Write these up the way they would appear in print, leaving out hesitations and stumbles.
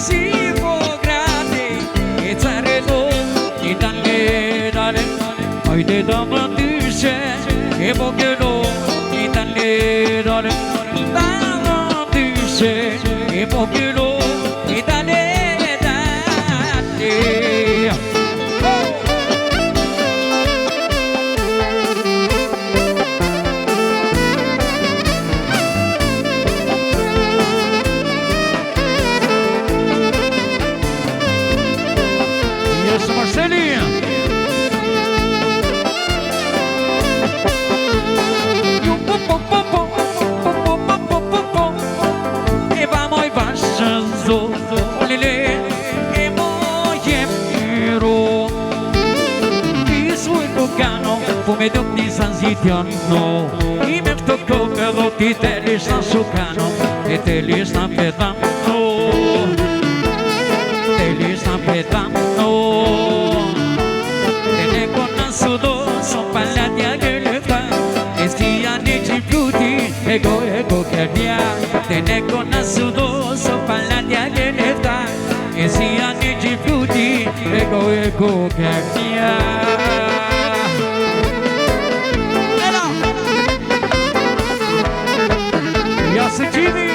si po grati e caredo i dange dale hajde da më dyshe e po gëno i dange dale da më dyshe e po gëno i dale dale Come tutti san zitjano I me këtë kokë do ti te listan shukano E te listan pedano Te listan pedano Te ne conosco son palladia che le fa E stiani ci piuti ego che via Te ne conosco son palladia che le fa E stiani ci piuti ego che via Sicili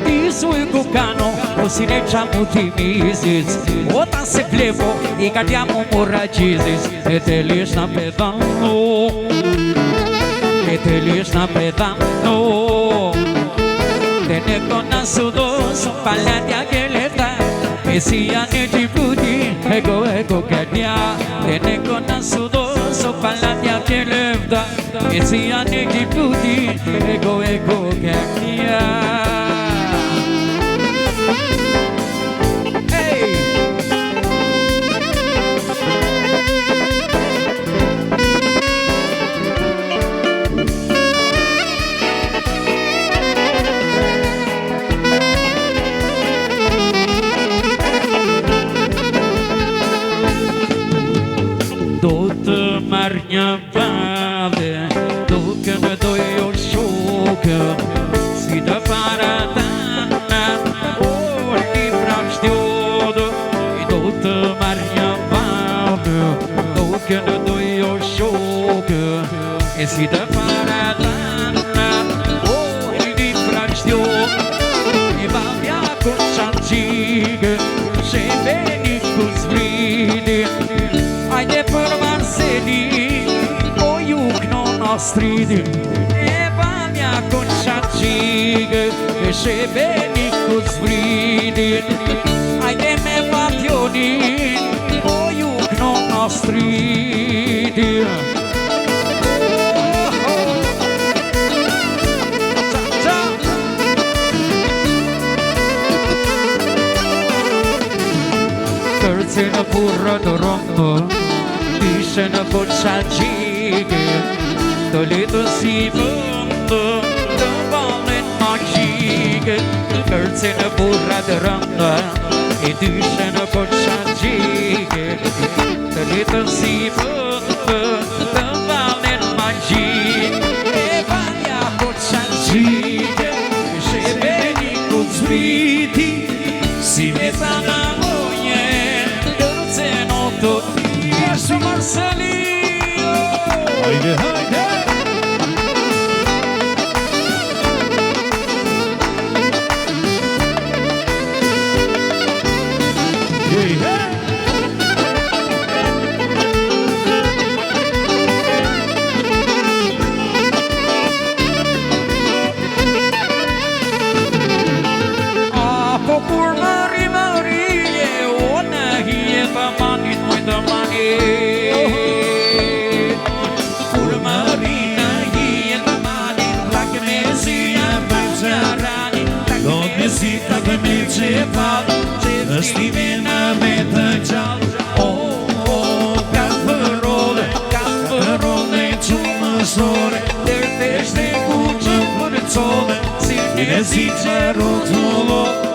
Ti sui cucano o si leggiamo ti misis o ta se flevo i cadiamo morragisis e te li sta pedando e te li sta pedando te ne conosco dos pallati che le fa e si hanno di frutti ego che dia te ne conosco dos pallati che le fa e si hanno di frutti ego che dia Marnia vale, do que me doi o choque, si da paradana, o livras de ouro, e do te Marnia vale, do que me doi o choque, e si da paradana, o livras de ouro, e vai a coxa antiga, se vem com os brilhos, ai de por Marceli, o jug non ostridi, e va mia concia antiga, e se veni con sbridi, ai de me passioni, o jug non ostridi. Terzi na burra d'oronto, dice na boccia giga, Toledo si vende, da vale magica. Terzi na burra d'oronto, e dice na boccia giga, Toledo si vende, da vale magica. E vai a boccia giga, se veni con sbriti, si metta na Yesu Marcelino Haydi haydi Hey hey Apo kur mari ona hiye pa manit muita mani Kur marina hiye pa manit Lake me zia bacciarani Dot me zita che me cepal Sti vena me të gjall Kaferole Qumëshore Dërteshte ku që për cole Si e si që rotolo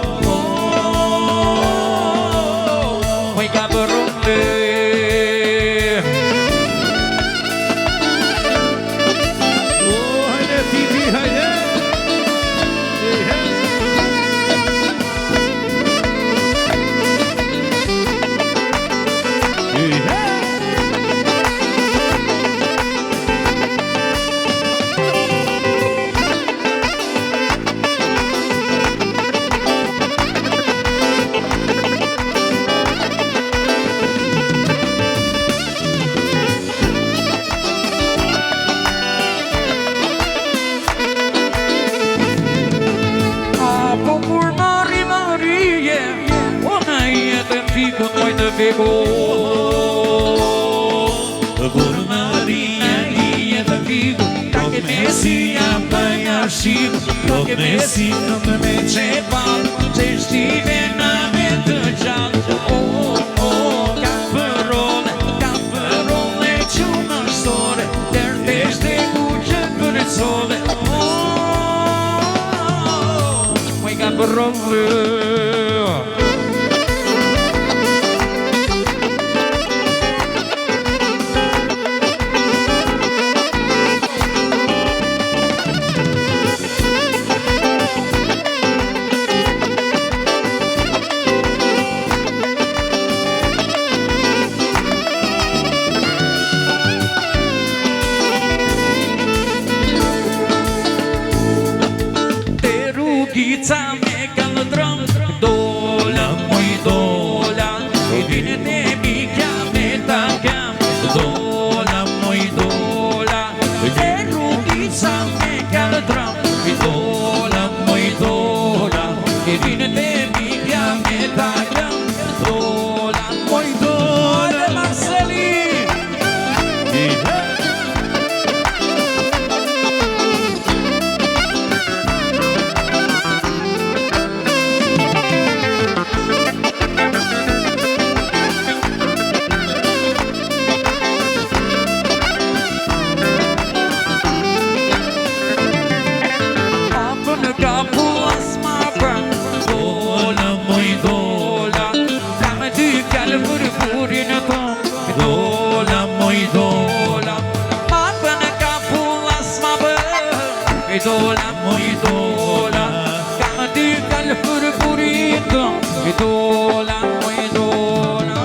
figo Kur Maria një të figo Ka ke mesia për jashim Do me si në të me Qepal që shtive në me të gjallë Ka përrole që më shtore Tërtesh dhe ku që për e cole Moj ka përrole Gica me kanë drëmë Dola, moj dola I dine të mikja me ta kam Dola, moj dola E rrugica me kanë drëmë Dola, moj dola I dine të mikja me ta kam Dola, moj dola Marceli Dola, moj dola Ma për në kapullas ma bër Dola, moj dola Ka më dy kalë për buritëm Dola, moj dola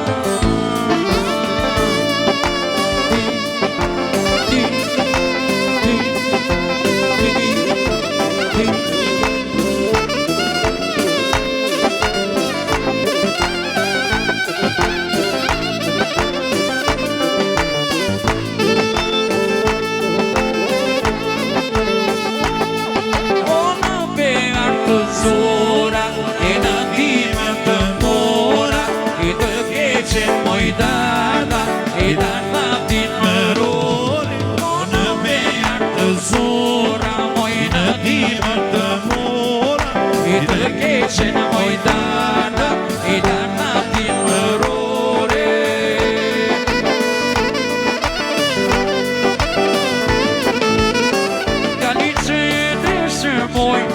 Zora, e në dime të mora I të keqe moj darda I darda din më rore O në me artë zora Moj në dime të mora I të keqe moj darda I darda din më rore Gali që të shërmoj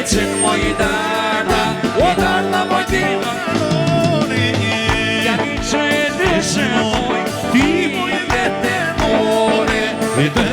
Qenë moj darda I darda moj tima Ja një që e dëshë moj Ti moj vete more I të